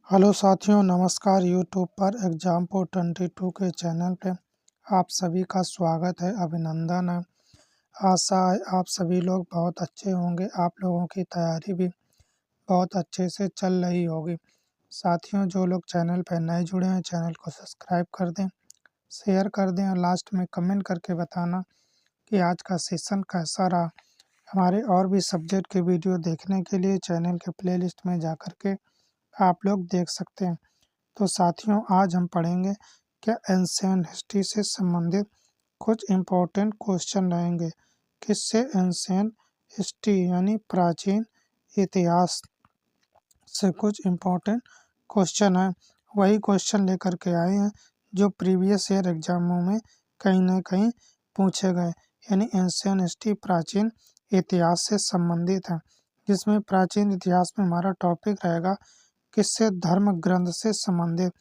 Hello साथियों, नमस्कार। YouTube पर एग्जाम्पो 22 के चैनल पे आप सभी का स्वागत है, अभिनंदन है। आशा है आप सभी लोग बहुत अच्छे होंगे। आप लोगों की तैयारी भी बहुत अच्छे से चल रही होगी। साथियों, जो लोग चैनल पर नए जुड़े हैं, चैनल को सब्सक्राइब कर दें, शेयर कर दें और लास्ट में कमेंट करके बताना कि आज का सेशन कैसा रहा। हमारे और भी सब्जेक्ट के वीडियो देखने के लिए चैनल के प्लेलिस्ट में जा कर के आप लोग देख सकते हैं। तो साथियों, आज हम पढ़ेंगे क्या एंशिएंट हिस्ट्री से संबंधित कुछ इम्पोर्टेंट क्वेश्चन रहेंगे। किससे? एंशिएंट हिस्ट्री यानी प्राचीन इतिहास से कुछ इम्पोर्टेंट क्वेश्चन है। वही क्वेश्चन लेकर के आए हैं जो प्रीवियस ईयर एग्जामों में कहीं ना कहीं पूछे गए, यानी एंशिएंट हिस्ट्री प्राचीन इतिहास से संबंधित है। जिसमें प्राचीन इतिहास में हमारा टॉपिक रहेगा किससे? धर्म ग्रंथ से संबंधित।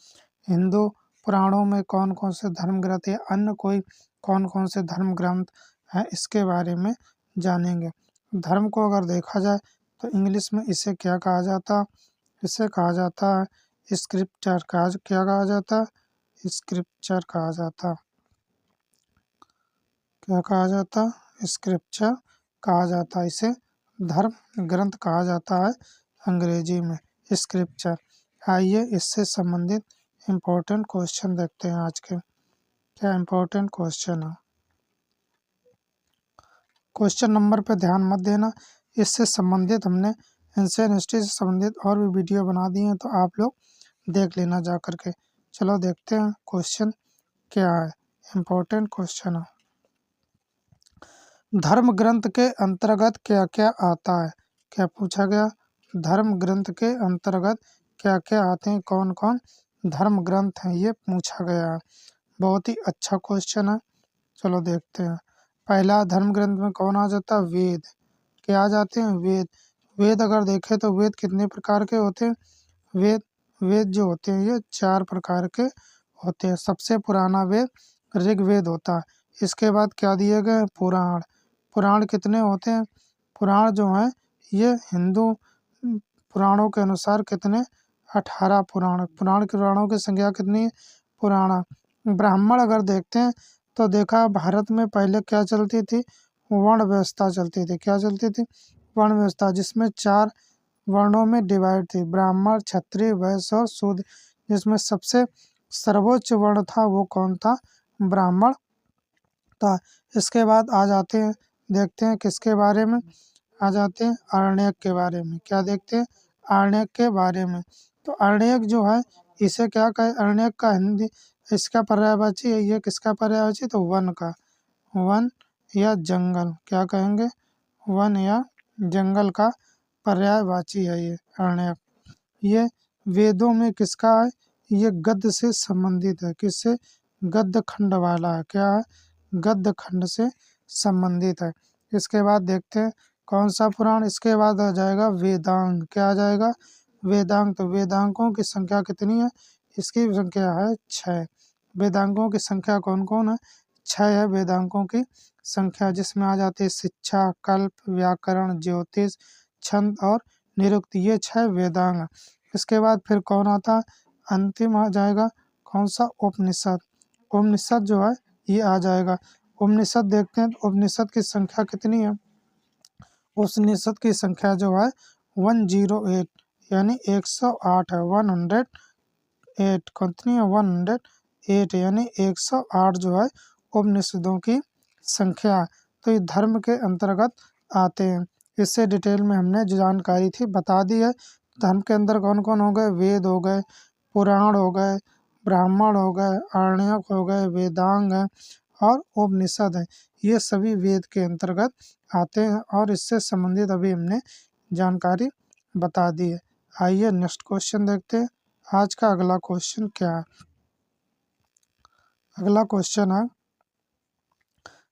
हिंदू पुराणों में कौन कौन से धर्म ग्रंथ या अन्य कोई कौन कौन से धर्म ग्रंथ हैं, इसके बारे में जानेंगे। धर्म को अगर देखा जाए तो इंग्लिश में इसे क्या कहा जाता? इसे कहा जाता है स्क्रिप्चर। क्या कहा जाता? स्क्रिप्चर कहा जाता। क्या कहा जाता? स्क्रिप्चर कहा जाता। इसे धर्म ग्रंथ कहा जाता है अंग्रेजी में, स्क्रिप्चर। आइए इससे संबंधित इम्पोर्टेंट क्वेश्चन देखते हैं आज के। क्या इम्पोर्टेंट क्वेश्चन है? क्वेश्चन नंबर पे ध्यान मत देना, इससे संबंधित हमने एंशिएंट हिस्ट्री से संबंधित और भी वीडियो बना दी हैं, तो आप लोग देख लेना जा कर के। चलो देखते हैं क्वेश्चन क्या है। इम्पोर्टेंट क्वेश्चन है, धर्म ग्रंथ के अंतर्गत क्या क्या आता है? क्या पूछा गया? धर्म ग्रंथ के अंतर्गत क्या क्या आते हैं, कौन कौन धर्म ग्रंथ हैं, ये पूछा गया है। बहुत ही अच्छा क्वेश्चन है। चलो देखते हैं। पहला, धर्म ग्रंथ में कौन आ जाता है? वेद। क्या आ जाते हैं? वेद। वेद अगर देखें तो वेद कितने प्रकार के होते हैं? वेद वेद जो होते हैं ये 4 प्रकार के होते हैं। सबसे पुराना वेद ऋग्वेद होता है। इसके बाद क्या दिए गए हैं? पुराण। पुराण कितने होते हैं? पुराण जो हैं ये हिंदू पुराणों के अनुसार कितने? 18 पुराण। पुराणों की संख्या कितनी है? पुराणा। ब्राह्मण अगर देखते हैं तो देखा भारत में पहले क्या चलती थी? वर्ण व्यवस्था चलती थी। क्या चलती थी? वर्ण व्यवस्था, जिसमें 4 वर्णों में डिवाइड थी, ब्राह्मण, क्षत्रिय, वैश्य और शूद्र। जिसमें सबसे सर्वोच्च वर्ण था वो कौन था? ब्राह्मण था। इसके बाद आ जाते हैं, देखते हैं किसके बारे में आ जाते हैं? आरण्यक के बारे में। क्या देखते हैं? आरण्यक के बारे में। तो आरण्यक जो है इसे क्या कहे? आरण्यक का हिंदी इसका पर्यायवाची है, ये किसका पर्यायवाची? तो वन का। वन या जंगल, क्या कहेंगे? वन या जंगल का पर्यायवाची है ये आरण्यक। ये वेदों में किसका है? ये गद्य से संबंधित है। किससे? गद्य खंड वाला है। क्या है? गद्य खंड से संबंधित है। इसके बाद देखते हैं कौन सा पुराण। इसके बाद आ जाएगा वेदांग। क्या आ जाएगा? वेदांग। तो वेदांगों की संख्या कितनी है? इसकी संख्या है 6। वेदांगों की संख्या कौन कौन है? 6 है वेदांगों की संख्या, जिसमें आ जाती है शिक्षा, कल्प, व्याकरण, ज्योतिष, छंद और निरुक्त। ये 6 वेदांग हैं। इसके बाद फिर कौन आता है? अंतिम आ जाएगा कौन सा? उपनिषद। उपनिषद जो है ये आ जाएगा। उपनिषद देखते हैं तो उपनिषद की संख्या कितनी है? उपनिषद की संख्या जो है 108 यानी 108 है। 108 कितनी है? 108 यानी 108 जो है उपनिषदों की संख्या है। तो ये धर्म के अंतर्गत आते हैं। इससे डिटेल में हमने जो जानकारी थी बता दी है। धर्म के अंदर कौन कौन हो गए? वेद हो गए, पुराण हो गए, ब्राह्मण हो गए, आरण्यक हो गए, वेदांग है और उपनिषद है। ये सभी वेद के अंतर्गत आते हैं और इससे संबंधित अभी हमने जानकारी बता दी है। आइए नेक्स्ट क्वेश्चन देखते हैं। आज का अगला क्वेश्चन क्या है? अगला क्वेश्चन है,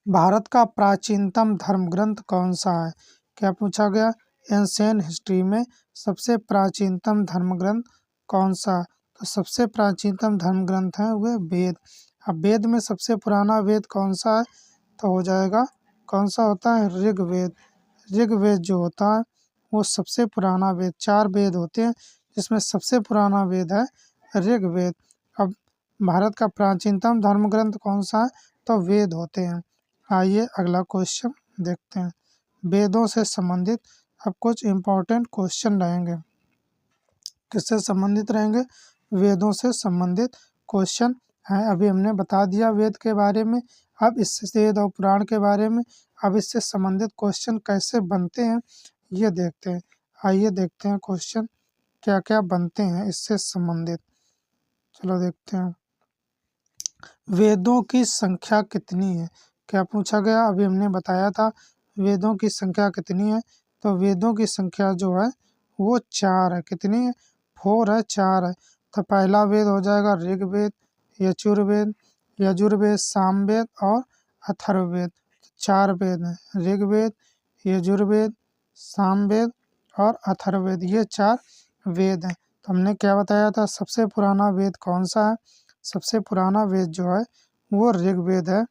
भारत का प्राचीनतम धर्म ग्रंथ कौन सा है? क्या पूछा गया? एंशिएंट हिस्ट्री में सबसे प्राचीनतम धर्म ग्रंथ कौन सा? तो सबसे प्राचीनतम धर्म ग्रंथ है वह वेद। अब वेद में सबसे पुराना वेद कौन सा है? तो हो जाएगा कौन सा होता है? ऋग्वेद। ऋग्वेद जो होता है वो सबसे पुराना वेद। 4 वेद होते हैं जिसमें सबसे पुराना वेद है ऋग्वेद। अब भारत का प्राचीनतम धर्म ग्रंथ कौन सा है? तो वेद होते हैं। आइए अगला क्वेश्चन देखते हैं। वेदों से संबंधित अब कुछ इम्पोर्टेंट क्वेश्चन रहेंगे। किससे संबंधित रहेंगे? वेदों से संबंधित क्वेश्चन है। अभी हमने बता दिया वेद के बारे में। अब इससे वेद और पुराण के बारे में अब इससे संबंधित क्वेश्चन कैसे बनते हैं ये देखते हैं। आइए देखते हैं क्वेश्चन क्या क्या बनते हैं इससे संबंधित। चलो देखते हैं। वेदों की संख्या कितनी है? क्या पूछा गया? अभी हमने बताया था वेदों की संख्या कितनी है। तो वेदों की संख्या जो है वो 4 है। कितनी है? 4 है, 4 है। तो पहला वेद हो जाएगा ऋग्वेद, यजुर्वेद, यजुर्वेद, सामवेद और अथर्ववेद। 4 वेद हैं, ऋग्वेद, यजुर्वेद, सामवेद और अथर्ववेद, ये 4 वेद हैं। तो हमने क्या बताया था? सबसे पुराना वेद कौन सा है? सबसे पुराना वेद जो है वो ऋग्वेद है,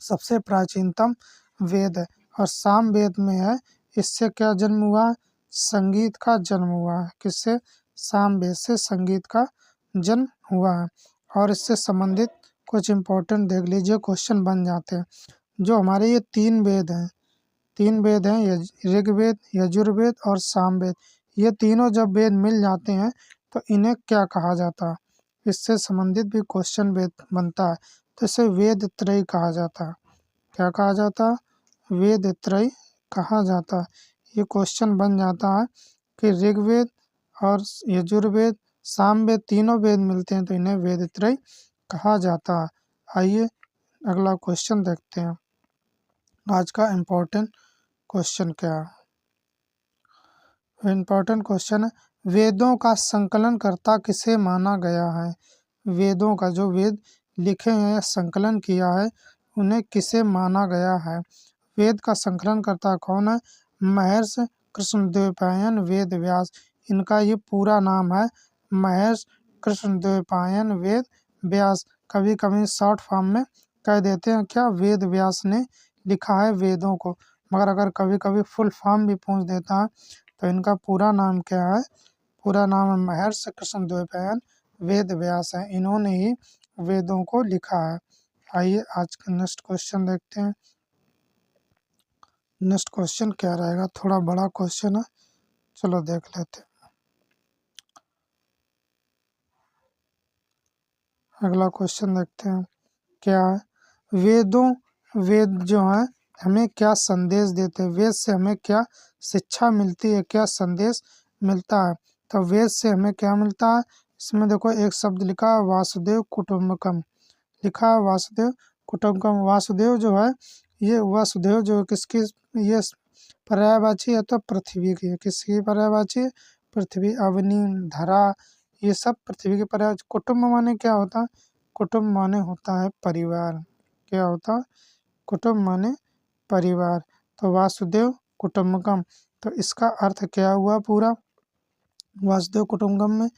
सबसे प्राचीनतम वेद है। और सामवेद में है, इससे क्या जन्म हुआ है? संगीत का जन्म हुआ है। किससे? सामवेद से संगीत का जन्म हुआ है। और इससे संबंधित कुछ इम्पोर्टेंट देख लीजिए, क्वेश्चन बन जाते हैं। जो हमारे ये 3 वेद हैं, 3 वेद हैं, ऋग्वेद, यजुर्वेद और सामवेद। ये तीनों जब वेद मिल जाते हैं तो इन्हें क्या कहा जाता है? इससे संबंधित भी क्वेश्चन वेद बनता है। तो इसे वेद त्रयी कहा जाता है। क्या कहा जाता है? वेद त्रयी कहा जाता है। ये क्वेश्चन बन जाता है कि ऋग्वेद और यजुर्वेद, सामवेद तीनों वेद मिलते हैं तो इन्हें वेद त्रयी कहा जाता है। आइए अगला क्वेश्चन देखते हैं। आज का इम्पोर्टेंट क्वेश्चन क्या है? इम्पोर्टेंट क्वेश्चन है, वेदों का संकलन कर्ता किसे माना गया है? वेदों का जो वेद लिखे हैं या संकलन किया है उन्हें किसे माना गया है? वेद का संकलन करता कौन है? महर्षि कृष्णद्वैपायन वेद व्यास। इनका ये पूरा नाम है महर्षि कृष्णद्वैपायन वेद व्यास। कभी कभी शॉर्ट फॉर्म में कह देते हैं क्या, वेद व्यास ने लिखा है वेदों को। मगर अगर कभी कभी फुल फॉर्म भी पूछ देता है तो इनका पूरा नाम क्या है? पूरा नाम है महर्षि कृष्णद्वैपायन वेद व्यास है। इन्होंने ही वेदों को लिखा है। आइए आज का नेक्स्ट क्वेश्चन देखते हैं। नेक्स्ट क्वेश्चन क्या रहेगा? थोड़ा बड़ा क्वेश्चन है, चलो देख लेते हैं। अगला क्वेश्चन देखते हैं क्या है। वेद जो है हमें क्या संदेश देते हैं? वेद से हमें क्या शिक्षा मिलती है, क्या संदेश मिलता है? तो वेद से हमें क्या मिलता है? इसमें देखो एक शब्द लिखा है वासुदेव कुटुम्बकम, लिखा है वासुदेव कुटुम्बकम। वासुदेव जो है ये वासुदेव जो किसकी ये पर्यायवाची है? तो पृथ्वी की। किसकी पर्यायवाची? पृथ्वी, अग्नि, धरा, ये सब पृथ्वी के पर्याय। कुटुम्ब माने क्या होता है? कुटुम्ब माने होता है परिवार। क्या होता है? कुटुम्ब माने परिवार। तो वासुदेव कुटुम्बकम, तो इसका अर्थ क्या हुआ पूरा? वासुदेव कुटुम्बकम में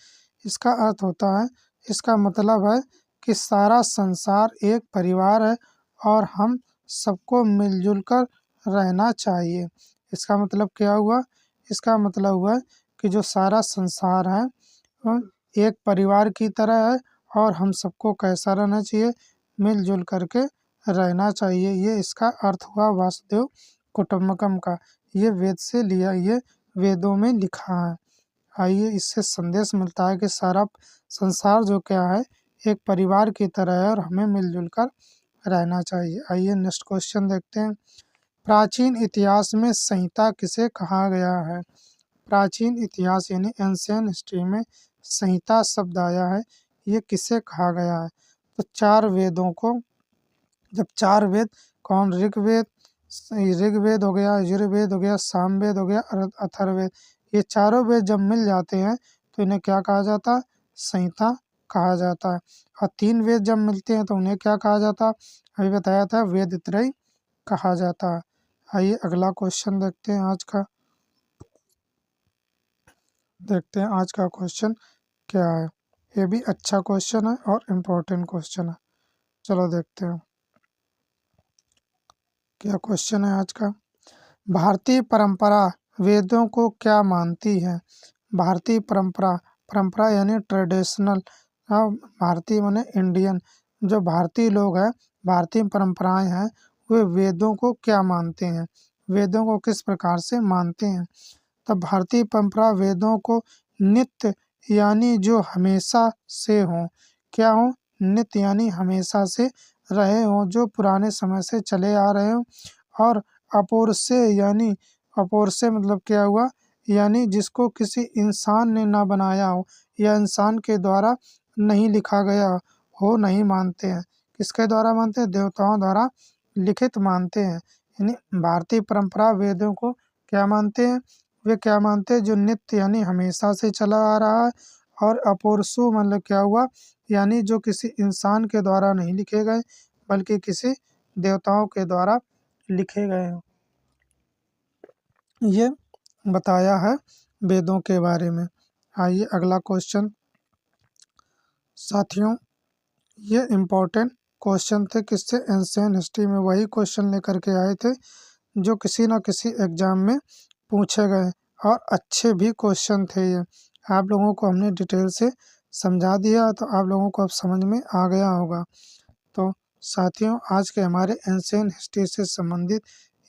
इसका अर्थ होता है, इसका मतलब है कि सारा संसार एक परिवार है और हम सबको मिलजुल कर रहना चाहिए। इसका मतलब क्या हुआ? इसका मतलब हुआ कि जो सारा संसार है वह एक परिवार की तरह है और हम सबको कैसा रहना चाहिए? मिलजुल करके रहना चाहिए। ये इसका अर्थ हुआ वासुदेव कुटुम्बकम का। ये वेद से लिया, ये वेदों में लिखा है। आइए इससे संदेश मिलता है कि सारा संसार जो क्या है एक परिवार की तरह है और हमें मिलजुल कर रहना चाहिए। आइए नेक्स्ट क्वेश्चन देखते हैं। प्राचीन इतिहास में संहिता किसे कहा गया है? प्राचीन इतिहास यानी एंशियंट हिस्ट्री में संहिता शब्द आया है, ये किसे कहा गया है? तो 4 वेदों को, जब 4 वेद कौन? ऋग्वेद हो गया, यजुर्वेद हो गया, सामवेद हो गया और अथर्ववेद, ये चारों वेद जब मिल जाते हैं तो इन्हें क्या कहा जाता है? संहिता कहा जाता है। और 3 वेद जब मिलते हैं तो उन्हें क्या कहा जाता है? अभी बताया था वेद त्रयी कहा जाता है। आइए अगला क्वेश्चन देखते हैं आज का। देखते हैं आज का क्वेश्चन क्या है। ये भी अच्छा क्वेश्चन है और इम्पोर्टेंट क्वेश्चन है। चलो देखते हैं क्या क्वेश्चन है आज का। भारतीय परंपरा वेदों को क्या मानती है? भारतीय परंपरा, परंपरा यानी ट्रेडिशनल, भारतीय माने इंडियन, जो भारतीय लोग हैं, भारतीय परंपराएं हैं, वे वेदों को क्या मानते हैं, वेदों को किस प्रकार से मानते हैं। तब भारतीय परंपरा वेदों को नित्य यानी जो हमेशा से हो, क्या हो, नित्य यानी हमेशा से रहे हों, जो पुराने समय से चले आ रहे हों, और अपौरुषेय यानी अपौरुषेय मतलब क्या हुआ, यानी जिसको किसी इंसान ने ना बनाया हो या इंसान के द्वारा नहीं लिखा गया हो, नहीं मानते हैं। किसके द्वारा मानते हैं, देवताओं द्वारा लिखित मानते हैं। यानी भारतीय परंपरा वेदों को क्या मानते हैं, वे क्या मानते हैं, जो नित्य यानी हमेशा से चला आ रहा है, और अपौरुषेय मतलब क्या हुआ, यानी जो किसी इंसान के द्वारा नहीं लिखे गए बल्कि किसी देवताओं के द्वारा लिखे गए हैं। ये बताया है वेदों के बारे में। आइए अगला क्वेश्चन। साथियों, ये इम्पोर्टेंट क्वेश्चन थे, किससे, एंशिएंट हिस्ट्री में वही क्वेश्चन लेकर के आए थे जो किसी ना किसी एग्जाम में पूछे गए, और अच्छे भी क्वेश्चन थे ये। आप लोगों को हमने डिटेल से समझा दिया, तो आप लोगों को अब समझ में आ गया होगा। तो साथियों, आज के हमारे एंशिएंट हिस्ट्री से संबंधित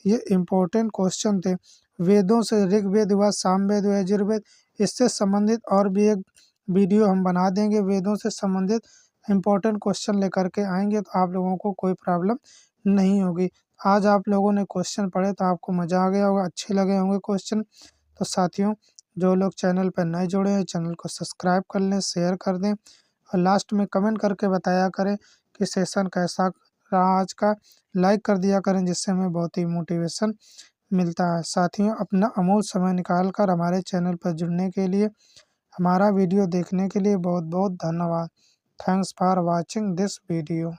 ये इम्पोर्टेंट क्वेश्चन थे। वेदों से ऋग्वेद हुआ, सामवेद हुआ, यजुर्वेद, इससे संबंधित और भी एक वीडियो हम बना देंगे। वेदों से संबंधित इम्पोर्टेंट क्वेश्चन लेकर के आएंगे, तो आप लोगों को कोई प्रॉब्लम नहीं होगी। आज आप लोगों ने क्वेश्चन पढ़े तो आपको मज़ा आ गया होगा, अच्छे लगे होंगे क्वेश्चन। तो साथियों, जो लोग चैनल पर नए जुड़े हैं, चैनल को सब्सक्राइब कर लें, शेयर कर दें, और लास्ट में कमेंट करके बताया करें कि सेशन कैसा रहा आज का। लाइक कर दिया करें, जिससे हमें बहुत ही मोटिवेशन मिलता है। साथियों, अपना अमूल्य समय निकाल कर हमारे चैनल पर जुड़ने के लिए, हमारा वीडियो देखने के लिए बहुत बहुत धन्यवाद। Thanks for watching this video.